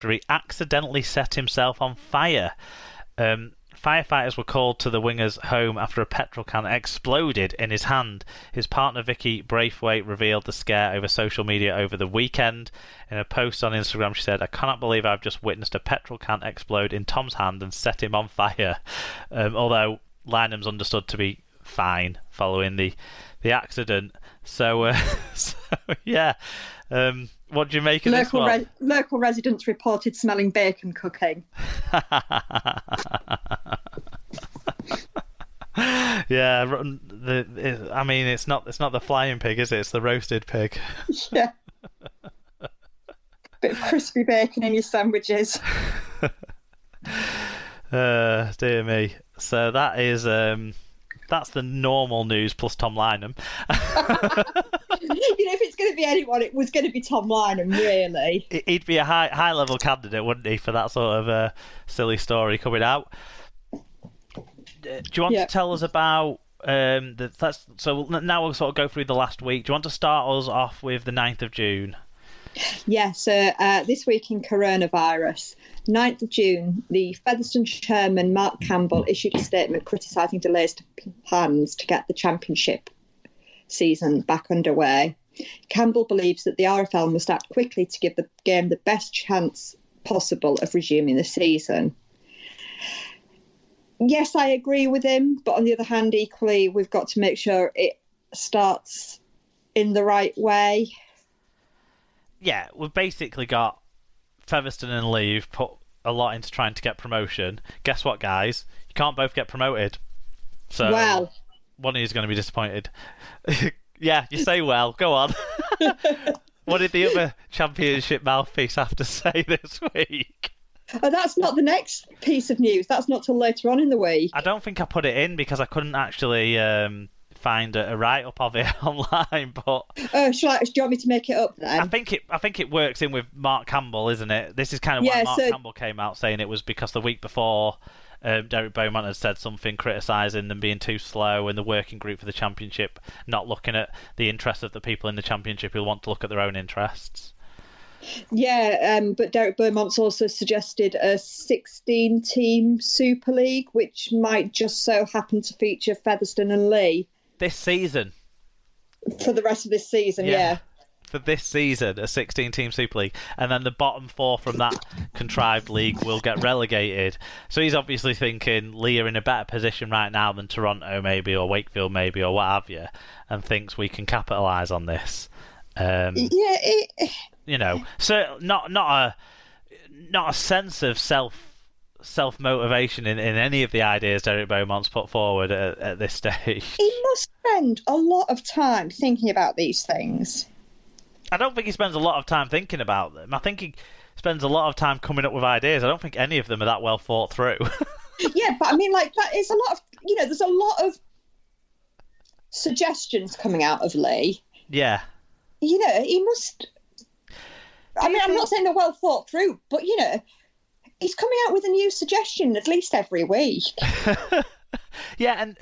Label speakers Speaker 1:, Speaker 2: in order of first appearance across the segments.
Speaker 1: after he accidentally set himself on fire. Firefighters were called to the winger's home after a petrol can exploded in his hand. His partner Vicky Braithwaite revealed the scare over social media over the weekend. In a post on Instagram, she said, "I cannot believe I've just witnessed a petrol can explode in Tom's hand and set him on fire." Although Lynham's understood to be fine following the accident. So yeah. What do you make of this one?
Speaker 2: Local residents reported smelling bacon cooking.
Speaker 1: Yeah, I mean, it's not the flying pig, is it? It's the roasted pig.
Speaker 2: Yeah. Bit of crispy bacon in your sandwiches.
Speaker 1: Dear me. So that is that's the normal news plus Tom Lynham.
Speaker 2: If it's going to be anyone, it was going to be Tom Lynham, really.
Speaker 1: He'd be a high level candidate, wouldn't he, for that sort of silly story coming out? Do you want to tell us about so now we'll sort of go through the last week. Do you want to start us off with the 9th of June?
Speaker 2: Yeah, so this week in coronavirus, 9th of June, the Featherstone chairman, Mark Campbell, issued a statement criticising delays to plans to get the championship season back underway. Campbell believes that the RFL must act quickly to give the game the best chance possible of resuming the season. Yes, I agree with him, but on the other hand, equally, we've got to make sure it starts in the right way.
Speaker 1: Yeah, we've basically got Featherstone and Lee who've put a lot into trying to get promotion. Guess what, guys? You can't both get promoted. So one of you is going to be disappointed. Yeah, you say well. Go on. What did the other championship mouthpiece have to say this week?
Speaker 2: Oh, that's not the next piece of news. That's not till later on in the week.
Speaker 1: I don't think I put it in because I couldn't actually find a write-up of it online. But
Speaker 2: do you want me to make it up then?
Speaker 1: I think it works in with Mark Campbell, isn't it? This is kind of why Mark Campbell came out saying it was because the week before Derek Beaumont had said something criticising them being too slow and the working group for the championship not looking at the interests of the people in the championship who want to look at their own interests.
Speaker 2: Yeah, but Derek Beaumont's also suggested a 16-team Super League, which might just so happen to feature Featherstone and Lee.
Speaker 1: This season.
Speaker 2: For the rest of this season, yeah.
Speaker 1: For this season, a 16-team Super League. And then the bottom four from that contrived league will get relegated. So he's obviously thinking Lee are in a better position right now than Toronto maybe, or Wakefield maybe, or what have you, and thinks we can capitalise on this. So not a sense of self motivation in any of the ideas Derek Beaumont's put forward at this stage.
Speaker 2: He must spend a lot of time thinking about these things.
Speaker 1: I don't think he spends a lot of time thinking about them. I think he spends a lot of time coming up with ideas. I don't think any of them are that well thought through.
Speaker 2: Yeah, but I mean, that is a lot of, there's a lot of suggestions coming out of Lee.
Speaker 1: Yeah.
Speaker 2: He must. I'm not saying they're well thought through, but he's coming out with a new suggestion at least every week.
Speaker 1: Yeah, and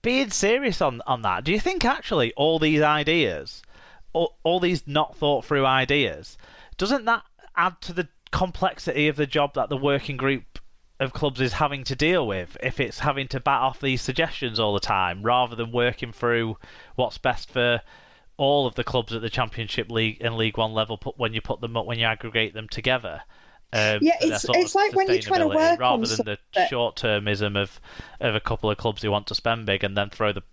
Speaker 1: being serious on that, do you think actually all these ideas, all these not thought through ideas, doesn't that add to the complexity of the job that the working group of clubs is having to deal with if it's having to bat off these suggestions all the time rather than working through what's best for all of the clubs at the Championship League and League One level when you put them up, when you aggregate them together?
Speaker 2: It's like when you're trying to work
Speaker 1: rather than the short-termism of a couple of clubs who want to spend big and then throw the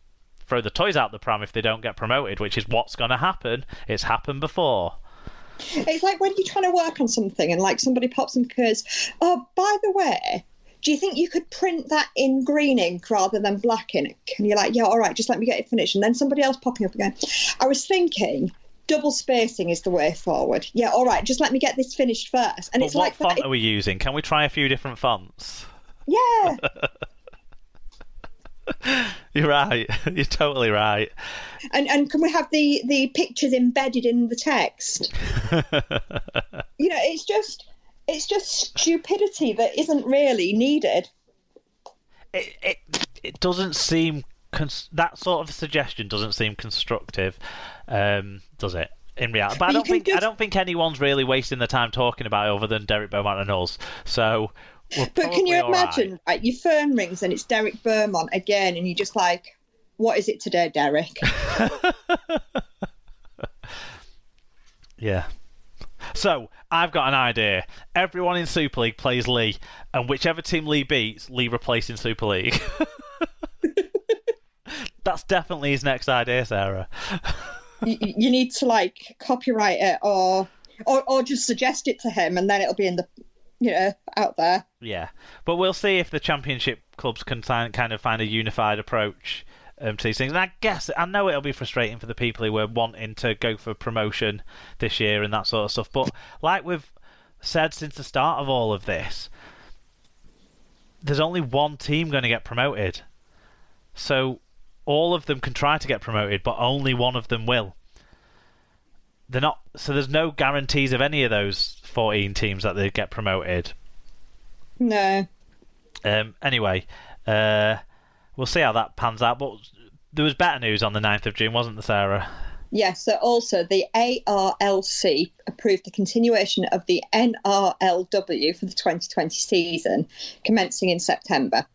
Speaker 1: toys out the pram if they don't get promoted, which is what's going to happen. It's happened before.
Speaker 2: It's like when you're trying to work on something and somebody pops and goes, "Oh, by the way, do you think you could print that in green ink rather than black ink?" And you're like, "Yeah, all right, just let me get it finished." And then somebody else popping up again, "I was thinking double spacing is the way forward." "Yeah, all right, just let me get this finished first." And
Speaker 1: but what font are we using? Can we try a few different fonts?
Speaker 2: Yeah.
Speaker 1: You're right. You're totally right.
Speaker 2: And can we have the pictures embedded in the text? It's just stupidity that isn't really needed.
Speaker 1: It doesn't seem that sort of suggestion doesn't seem constructive, does it? in reality. But I don't think anyone's really wasting their time talking about it other than Derek Beaumont and us. So
Speaker 2: but can you imagine, right, your phone rings and it's Derek Beaumont again, and you're just like, what is it today, Derek?
Speaker 1: Yeah. So I've got an idea. Everyone in Super League plays Lee, and whichever team Lee beats, Lee replaces in Super League. That's definitely his next idea, Sarah.
Speaker 2: You need to like copyright it or just suggest it to him, and then it'll be in the out there.
Speaker 1: Yeah, but we'll see if the championship clubs can kind of find a unified approach to these things. And I know it'll be frustrating for the people who were wanting to go for promotion this year and that sort of stuff. But like we've said since the start of all of this, there's only one team going to get promoted. So all of them can try to get promoted, but only one of them will. They're not. So there's no guarantees of any of those 14 teams that they get promoted.
Speaker 2: No.
Speaker 1: Anyway, we'll see how that pans out. But there was better news on the 9th of June, wasn't there, Sarah?
Speaker 2: Yes, so also the ARLC approved the continuation of the NRLW for the 2020 season, commencing in September.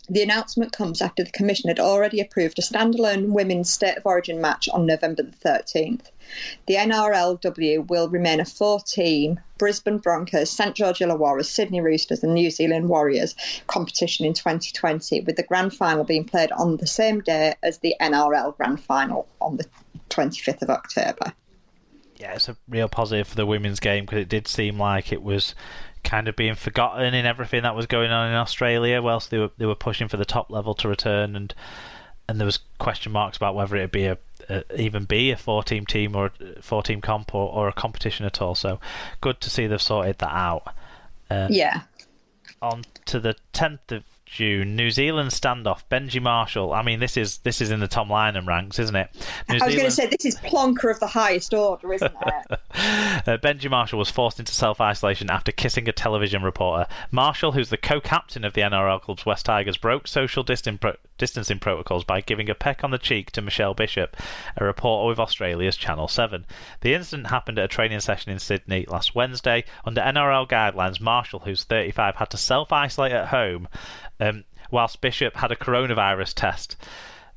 Speaker 2: The announcement comes after the Commission had already approved a standalone women's State of Origin match on November the 13th. The NRLW will remain a 4-team Brisbane Broncos, St George Illawarra, Sydney Roosters and New Zealand Warriors competition in 2020, with the grand final being played on the same day as the NRL grand final on the 25th of October.
Speaker 1: Yeah, it's a real positive for the women's game, because it did seem like it was kind of being forgotten in everything that was going on in Australia whilst they were pushing for the top level to return, and there was question marks about whether it'd be even be a 4-team team or a 4-team comp or a competition at all. So good to see they've sorted that out.
Speaker 2: Yeah.
Speaker 1: On to the 10th of June, New Zealand standoff. Benji Marshall. I mean, this is in the Tom Lynham ranks, isn't it?
Speaker 2: I was going to say, this is plonker of the highest order, isn't it?
Speaker 1: Benji Marshall was forced into self-isolation after kissing a television reporter. Marshall, who's the co-captain of the NRL club's West Tigers, broke social distancing protocols by giving a peck on the cheek to Michelle Bishop, a reporter with Australia's Channel 7. The incident happened at a training session in Sydney last Wednesday. Under NRL guidelines, Marshall, who's 35, had to self-isolate at home whilst Bishop had a coronavirus test.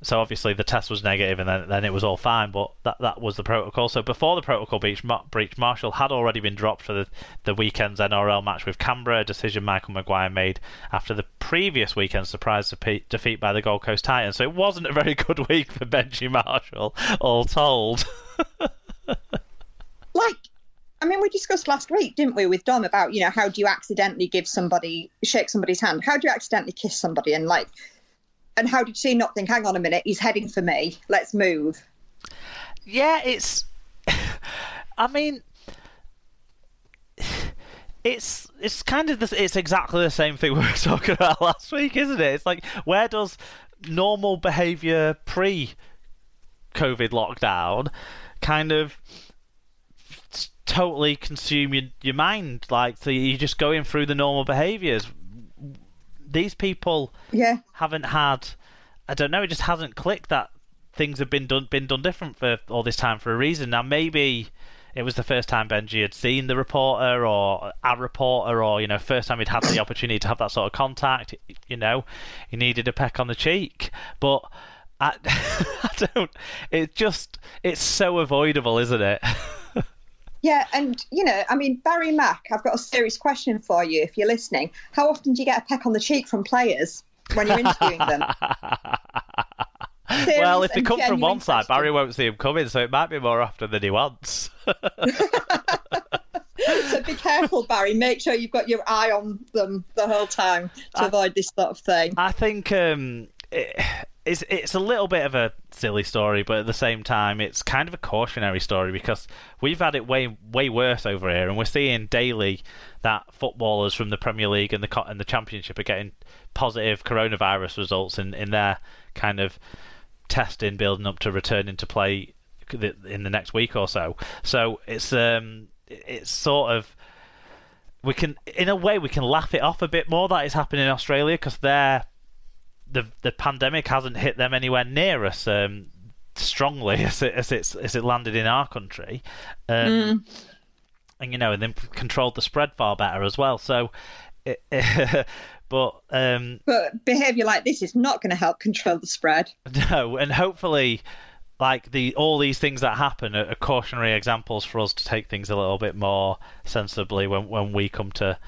Speaker 1: So obviously the test was negative, and then it was all fine, but that was the protocol. So before the protocol breach, Marshall had already been dropped for the weekend's NRL match with Canberra, a decision Michael Maguire made after the previous weekend's surprise defeat by the Gold Coast Titans. So it wasn't a very good week for Benji Marshall, all told.
Speaker 2: We discussed last week, didn't we, with Dom, about, how do you accidentally shake somebody's hand? How do you accidentally kiss somebody? And how did she not think, hang on a minute, he's heading for me, let's move?
Speaker 1: Yeah, it's kind of it's exactly the same thing we were talking about last week, isn't it? It's like, where does normal behaviour pre-COVID lockdown kind of totally consume your mind? Like, so you're just going through the normal behaviours. These people haven't had, I don't know, it just hasn't clicked that things have been done different for all this time for a reason. Now maybe it was the first time Benji had seen the reporter or a reporter, or first time he'd had the opportunity to have that sort of contact. He needed a peck on the cheek, but I don't. It's so avoidable, isn't it?
Speaker 2: Yeah, and, Barry Mack, I've got a serious question for you if you're listening. How often do you get a peck on the cheek from players when you're interviewing them?
Speaker 1: Well, if they come from one side, Barry won't see them coming, so it might be more often than he wants.
Speaker 2: So be careful, Barry. Make sure you've got your eye on them the whole time to avoid this sort of thing.
Speaker 1: I think it's a little bit of a silly story, but at the same time, it's kind of a cautionary story, because we've had it way worse over here, and we're seeing daily that footballers from the Premier League and the Championship are getting positive coronavirus results in their kind of testing, building up to returning to play in the next week or so. So it's sort of, we can laugh it off a bit more that it's happening in Australia, because the pandemic hasn't hit them anywhere near us. strongly as it landed in our country, and and then controlled the spread far better as well. So, but
Speaker 2: behaviour like this is not going to help control the spread.
Speaker 1: No, and hopefully, like all these things that happen are cautionary examples for us to take things a little bit more sensibly when we come to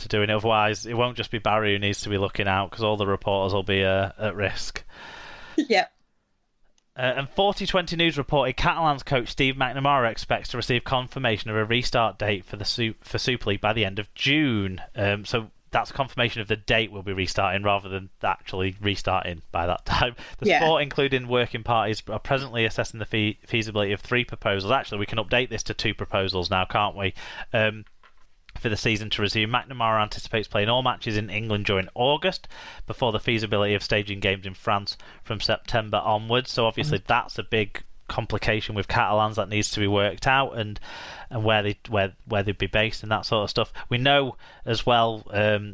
Speaker 1: doing it. Otherwise, it won't just be Barry who needs to be looking out, because all the reporters will be at risk.
Speaker 2: Yeah.
Speaker 1: And 4020 News reported Catalans coach Steve McNamara expects to receive confirmation of a restart date for Super League by the end of June. So that's confirmation of the date we'll be restarting rather than actually restarting by that time. The sport, including working parties, are presently assessing the feasibility of 3 proposals. Actually, we can update this to 2 proposals now, can't we? For the season to resume. McNamara anticipates playing all matches in England during August before the feasibility of staging games in France from September onwards. So obviously that's a big complication with Catalans that needs to be worked out, and where they'd be based and that sort of stuff. We know as well,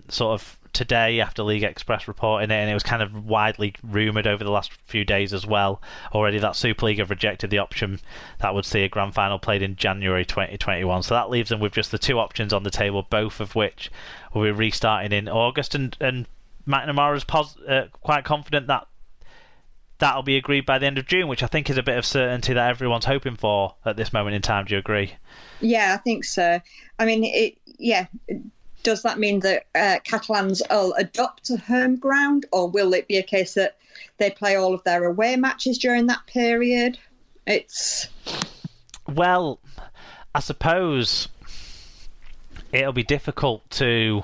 Speaker 1: sort of today after League Express reporting it, and it was kind of widely rumoured over the last few days as well already, that Super League have rejected the option that would see a grand final played in January 2021. So that leaves them with just the 2 options on the table, both of which will be restarting in August. And McNamara is quite confident that that'll be agreed by the end of June, which I think is a bit of certainty that everyone's hoping for at this moment in time. Do you agree?
Speaker 2: Yeah, I think so. I mean, does that mean that Catalans will adopt a home ground, or will it be a case that they play all of their away matches during that period?
Speaker 1: Well, I suppose it'll be difficult to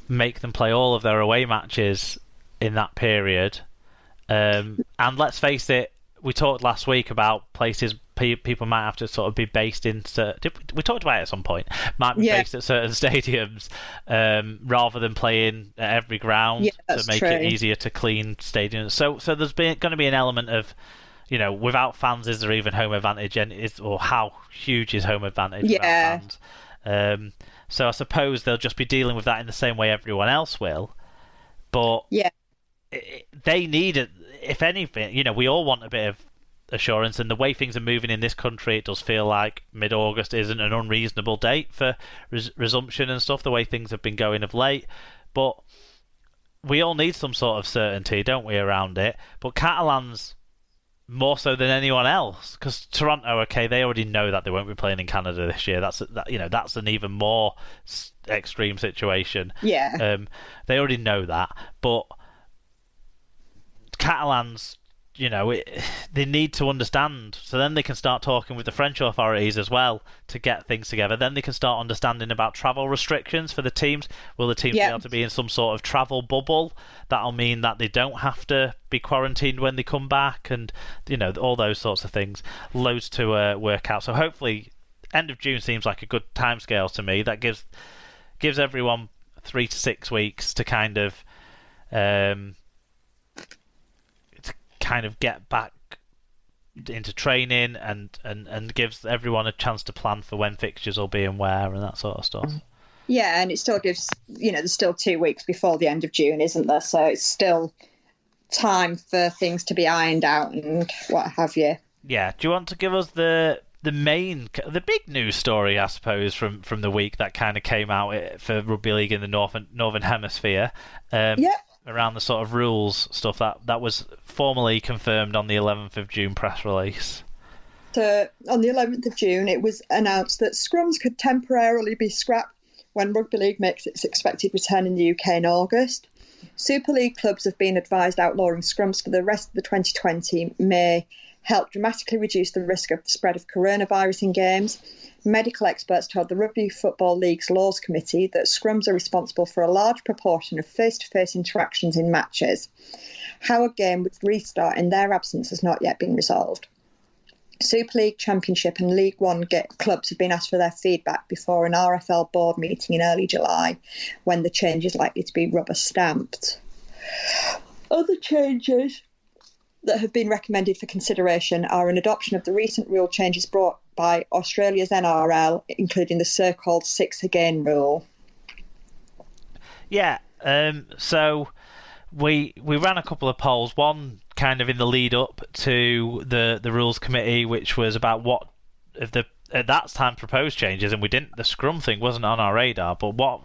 Speaker 1: make them play all of their away matches in that period. And let's face it, we talked last week about places people might have to sort of be based in. We talked about it at some point. Might be based at certain stadiums rather than playing at every ground to make it easier to clean stadiums. So there's going to be an element of, without fans, is there even home advantage, or how huge is home advantage without fans? So I suppose they'll just be dealing with that in the same way everyone else will. But they need it. If anything, we all want a bit of assurance, and the way things are moving in this country, it does feel like mid-August isn't an unreasonable date for resumption and stuff, the way things have been going of late. But we all need some sort of certainty, don't we, around it? But Catalans more so than anyone else, because Toronto, they already know that they won't be playing in Canada this year. That's an even more extreme situation.
Speaker 2: Yeah.
Speaker 1: They already know that, but Catalans, they need to understand, so then they can start talking with the French authorities as well to get things together. Then they can start understanding about travel restrictions for the teams. Will the teams be able to be in some sort of travel bubble? That'll mean that they don't have to be quarantined when they come back, and all those sorts of things. Loads to work out. So hopefully end of June seems like a good timescale to me. That gives everyone 3 to 6 weeks to kind of get back into training, and gives everyone a chance to plan for when fixtures will be and where and that sort of stuff.
Speaker 2: Yeah, and it still gives, there's still 2 weeks before the end of June, isn't there? So it's still time for things to be ironed out and what have you. Yeah.
Speaker 1: Do you want to give us the big news story, I suppose, from the week that kind of came out for Rugby League in the Northern Hemisphere? Around the sort of rules stuff that was formally confirmed on the 11th of June press release.
Speaker 2: So on the 11th of June, it was announced that scrums could temporarily be scrapped when Rugby League makes its expected return in the UK in August. Super League clubs have been advised outlawing scrums for the rest of the 2020 may help dramatically reduce the risk of the spread of coronavirus in games. Medical experts told the Rugby Football League's Laws Committee that scrums are responsible for a large proportion of face-to-face interactions in matches. How a game would restart in their absence has not yet been resolved. Super League, Championship and League One clubs have been asked for their feedback before an RFL board meeting in early July, when the change is likely to be rubber-stamped. Other changes that have been recommended for consideration are an adoption of the recent rule changes brought by Australia's NRL, including the so-called 6 again rule. So we ran a couple of polls. One
Speaker 1: kind of in the lead up to the rules committee, which was about what if the at that time proposed changes, and we didn't. The scrum thing wasn't on our radar, but what